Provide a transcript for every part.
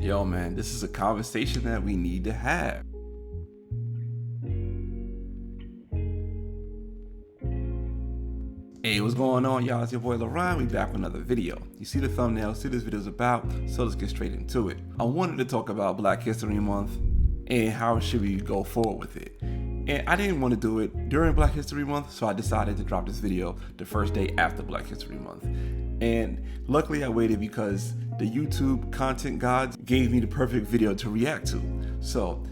Yo, man, this is a conversation that we need to have. Hey, what's going on, y'all? It's your boy LaRon. We back with another video. You see the thumbnail, see what this video's about, so let's get straight into it. I wanted to talk about Black History Month and how should we go forward with it. And I didn't want to do it during Black History Month, so I decided to drop this video the first day after Black History Month. And luckily I waited because the YouTube content gods gave me the perfect video to react to. So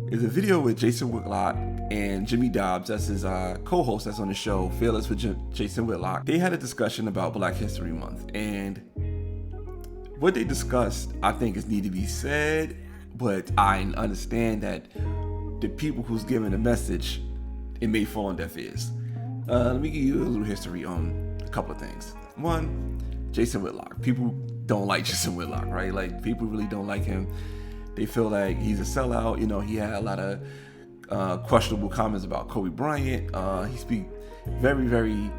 it's a video with Jason Whitlock and Jimmy Dobbs, that's his co-host that's on the show, Fearless with Jason Whitlock. They had a discussion about Black History Month, and what they discussed, I think, is need to be said, but I understand that the people who's giving the message, it may fall on deaf ears. Let me give you a little history on a couple of things. One, Jason Whitlock. People don't like Jason Whitlock, right? Like, people really don't like him. They feel like he's a sellout. You know, he had a lot of questionable comments about Kobe Bryant. He speak very, very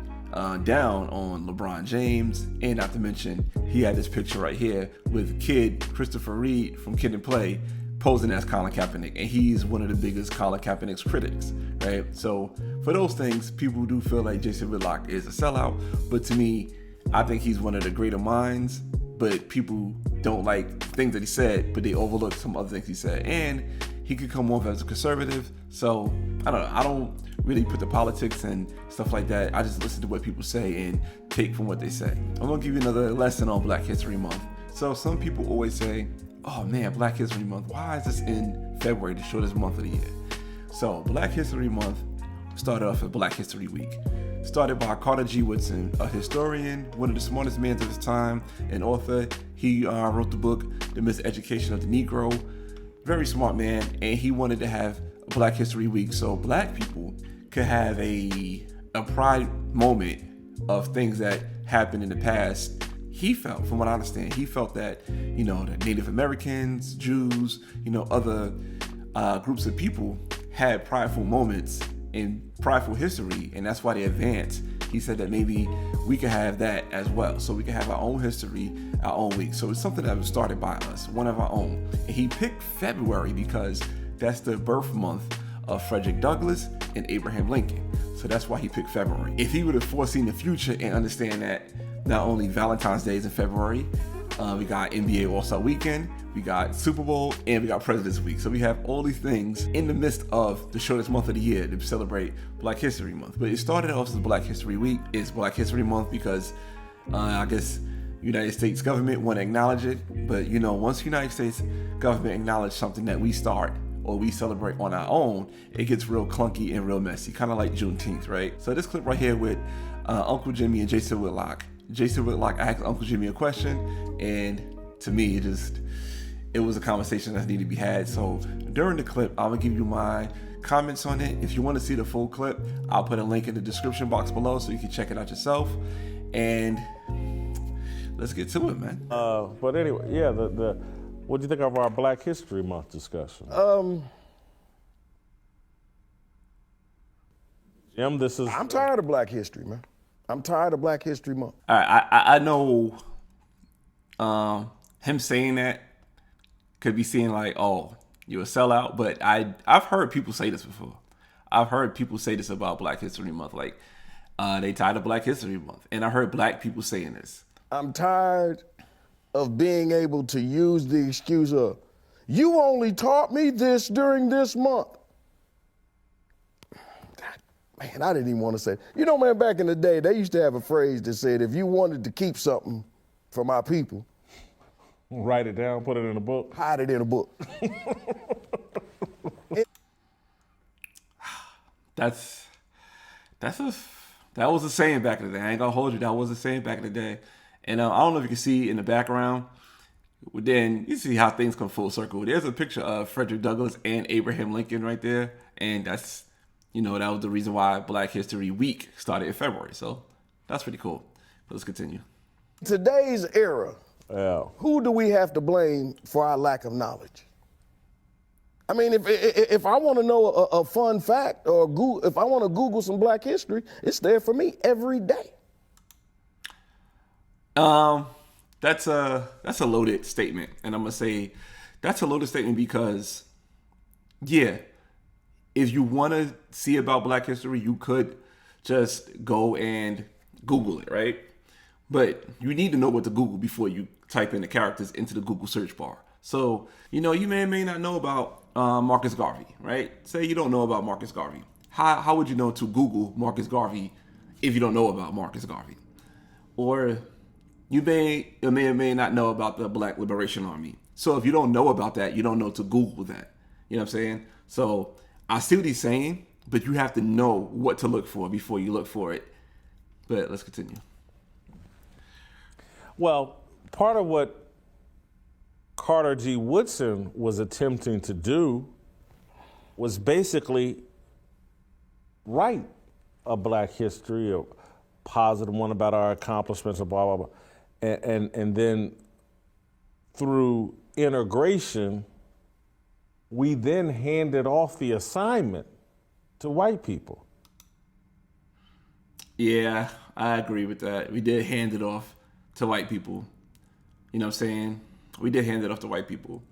down on LeBron James. And not to mention, he had this picture right here with kid Christopher Reed from Kid and Play posing as Colin Kaepernick. And he's one of the biggest Colin Kaepernick's critics, right? So for those things, people do feel like Jason Whitlock is a sellout. But to me, I think he's one of the greater minds. But people don't like things that he said, but they overlook some other things he said. And he could come off as a conservative. So I don't know. I don't really put the politics and stuff like that. I just listen to what people say and take from what they say. I'm gonna give you another lesson on Black History Month. So some people always say, oh man, Black History Month, why is this in February, the shortest month of the year? So Black History Month started off as Black History Week. Started by Carter G. Woodson, a historian, one of the smartest men of his time, an author. He wrote the book, The Miseducation of the Negro. Very smart man, and he wanted to have a Black History Week so Black people could have a pride moment of things that happened in the past. He felt, from what I understand, he felt that, you know, that Native Americans, Jews, you know, other groups of people had prideful moments in prideful history, and that's why they advanced. He said that maybe we could have that as well, so we can have our own history, our own week. So it's something that was started by us, one of our own. And he picked February because that's the birth month of Frederick Douglass and Abraham Lincoln. So that's why he picked February. If he would have foreseen the future and understand that not only Valentine's Day is in February, we got NBA All-Star Weekend, we got Super Bowl, and we got President's Week. So we have all these things in the midst of the shortest month of the year to celebrate Black History Month. But it started off as Black History Week. It's Black History Month because I guess United States government want to acknowledge it. But you know, once United States government acknowledge something that we start or we celebrate on our own, it gets real clunky and real messy, kind of like Juneteenth, right? So this clip right here with Uncle Jimmy and Jason Whitlock. Jason Whitlock asked Uncle Jimmy a question, and to me, it was a conversation that needed to be had. So during the clip, I'm gonna give you my comments on it. If you want to see the full clip, I'll put a link in the description box below so you can check it out yourself. And let's get to it, man. But anyway, yeah, what do you think of our Black History Month discussion? Jim, I'm tired of Black History, man. I'm tired of Black History Month. All right, I know him saying that could be seen like, oh, you're a sellout, but I've heard people say this before. I've heard people say this about Black History Month, like they tired of Black History Month, and I heard Black people saying this. I'm tired of being able to use the excuse of, you only taught me this during this month. Man, I didn't even want to say it. You know, man, back in the day, they used to have a phrase that said, if you wanted to keep something from our people, write it down, put it in a book. Hide it in a book. That was a saying back in the day. I ain't gonna hold you. That was a saying back in the day. And I don't know if you can see in the background, but then you see how things come full circle. There's a picture of Frederick Douglass and Abraham Lincoln right there. And that's, you know, that was the reason why Black History Week started in February. So that's pretty cool. But let's continue. Today's era, who do we have to blame for our lack of knowledge? I mean, if I want to know a fun fact or if I want to Google some Black history, it's there for me every day. That's a loaded statement, and I'm gonna say that's a loaded statement because, yeah, if you want to see about Black history, you could just go and Google it, right? But you need to know what to Google before you type in the characters into the Google search bar. So, you may or may not know about Marcus Garvey, right? Say you don't know about Marcus Garvey. How would you know to Google Marcus Garvey if you don't know about Marcus Garvey? Or you may or may not know about the Black Liberation Army. So if you don't know about that, you don't know to Google that. You know what I'm saying? So I see what he's saying, but you have to know what to look for before you look for it. But let's continue. Well, part of what Carter G. Woodson was attempting to do was basically write a Black history, a positive one about our accomplishments, and blah, blah, blah. And then through integration, we then handed off the assignment to white people. Yeah, I agree with that. We did hand it off to white people. You know what I'm saying? We did hand it off to white people.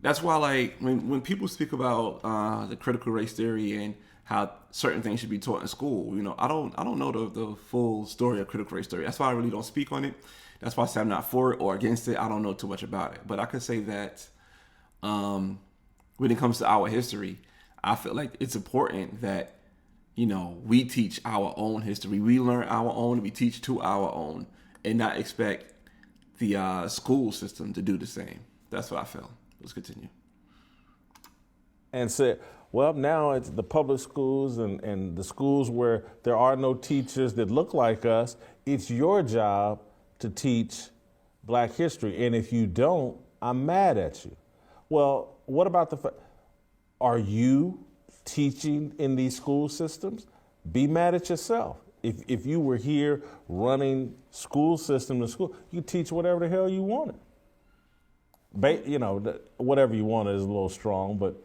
That's why, like, when people speak about the critical race theory and how certain things should be taught in school, I don't know the full story of critical race theory. That's why I really don't speak on it. That's why I say I'm not for it or against it. I don't know too much about it. But I could say that when it comes to our history, I feel like it's important that, we teach our own history. We learn our own, we teach to our own, and not expect the school system to do the same. That's what I feel. Let's continue. And said, well, now it's the public schools and the schools where there are no teachers that look like us. It's your job to teach Black history. And if you don't, I'm mad at you. Well, what about are you teaching in these school systems? Be mad at yourself. If you were here running school system to school, you teach whatever the hell you wanted. Whatever you wanted is a little strong, but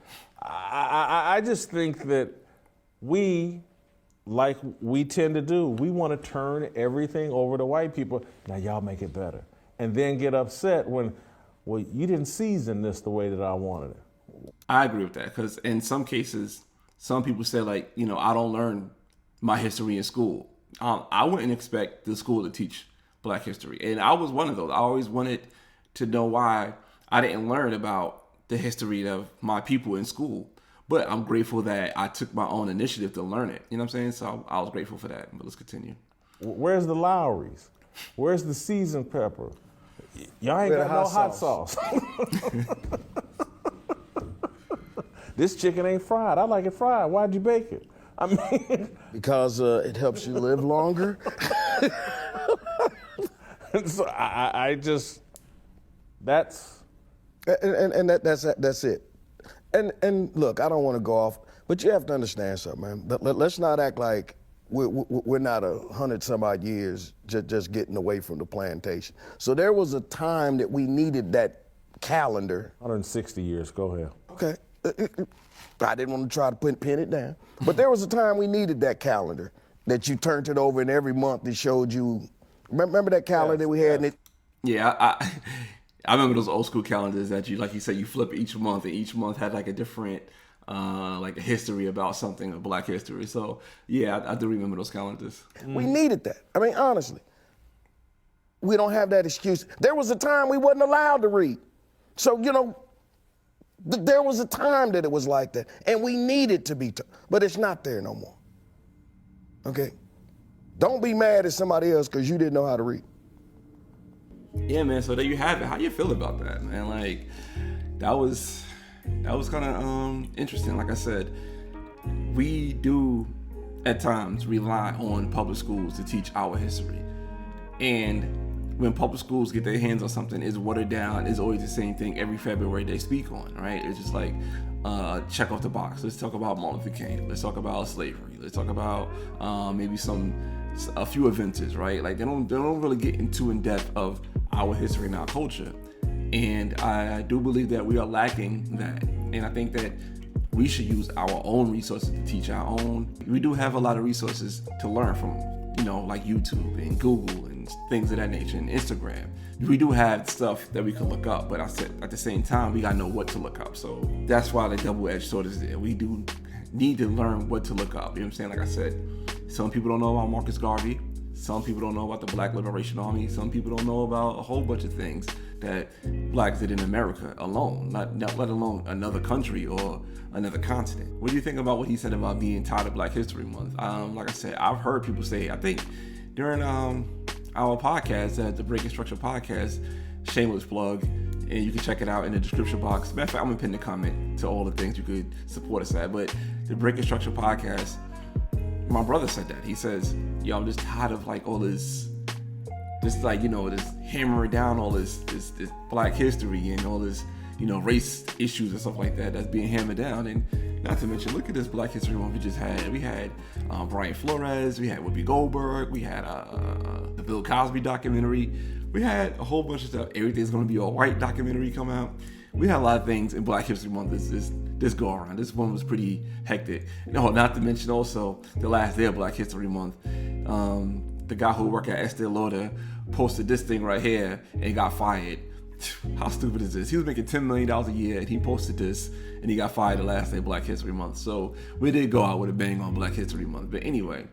I just think that like we tend to do, we want to turn everything over to white people. Now y'all make it better. And then get upset when, well, you didn't season this the way that I wanted it. I agree with that because in some cases, some people say I don't learn my history in school. I wouldn't expect the school to teach Black history. And I was one of those. I always wanted to know why I didn't learn about the history of my people in school. But I'm grateful that I took my own initiative to learn it. You know what I'm saying? So I was grateful for that. But let's continue. Where's the Lowrys? Where's the seasoned pepper? Y'all ain't got no hot sauce. This chicken ain't fried. I like it fried. Why'd you bake it? I mean, because it helps you live longer. So I just that's it. And look, I don't want to go off, but you have to understand something, man. Let's not act like we're not 100 some odd years just getting away from the plantation. So there was a time that we needed that calendar. 160 years. Go ahead. Okay. I didn't want to try to pin it down. But there was a time we needed that calendar, that you turned it over and every month it showed you. Remember that calendar that we had? Yes. Yeah, I remember those old school calendars that you, like you said, you flip each month and each month had like a different, like a history about something, a Black history. So yeah, I do remember those calendars. We needed that. I mean, honestly, we don't have that excuse. There was a time we wasn't allowed to read. So, there was a time that it was like that, and we needed to be, but it's not there no more. Okay? Don't be mad at somebody else because you didn't know how to read. Yeah, man. So there you have it. How you feel about that, man? Like, that was kind of interesting. Like I said, we do at times rely on public schools to teach our history, and when public schools get their hands on something, it's watered down. It's always the same thing every February they speak on, right? It's just like check off the box. Let's talk about Martin Luther King. Let's talk about slavery. Let's talk about maybe a few events, right? Like they don't really get into in depth of our history and our culture. And I do believe that we are lacking that. And I think that we should use our own resources to teach our own. We do have a lot of resources to learn from, like YouTube and Google and and things of that nature, and Instagram. We do have stuff that we can look up, but I said at the same time, we gotta know what to look up. So that's why the double-edged sword is there. We do need to learn what to look up. You know what I'm saying? Like I said, some people don't know about Marcus Garvey. Some people don't know about the Black Liberation Army. Some people don't know about a whole bunch of things that blacks did in America alone, not let alone another country or another continent. What do you think about what he said about being tired of Black History Month? Like I said, I've heard people say, I think during our podcast, the Breaking Structure podcast, shameless plug, and you can check it out in the description box. Matter of fact, I'm gonna pin the comment to all the things you could support us at. But the Breaking Structure podcast, my brother said that. He says, yo, I'm just tired of like all this, just like, you know, this hammering down all this Black history and all this, you know, race issues and stuff like that that's being hammered down. And not to mention, look at this Black History Month we just had. We had Brian Flores, we had Whoopi Goldberg, we had the Bill Cosby documentary. We had a whole bunch of stuff. Everything's Gonna Be All Right documentary come out. We had a lot of things in Black History Month this go around. This one was pretty hectic. No, not to mention also the last day of Black History Month. The guy who worked at Estee Lauder posted this thing right here and got fired. How stupid is this? He was making $10 million a year and he posted this and he got fired the last day of Black History Month. So we did go out with a bang on Black History Month. But anyway,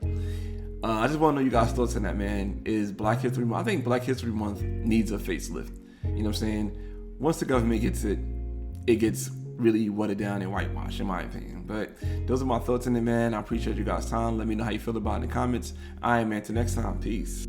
I just want to know you guys' thoughts on that, man. Is Black History Month? I think Black History Month needs a facelift. You know what I'm saying? Once the government gets it, it gets really watered down and whitewashed, in my opinion. But those are my thoughts on it, man. I appreciate you guys' time. Let me know how you feel about it in the comments. All right, man. Till next time. Peace.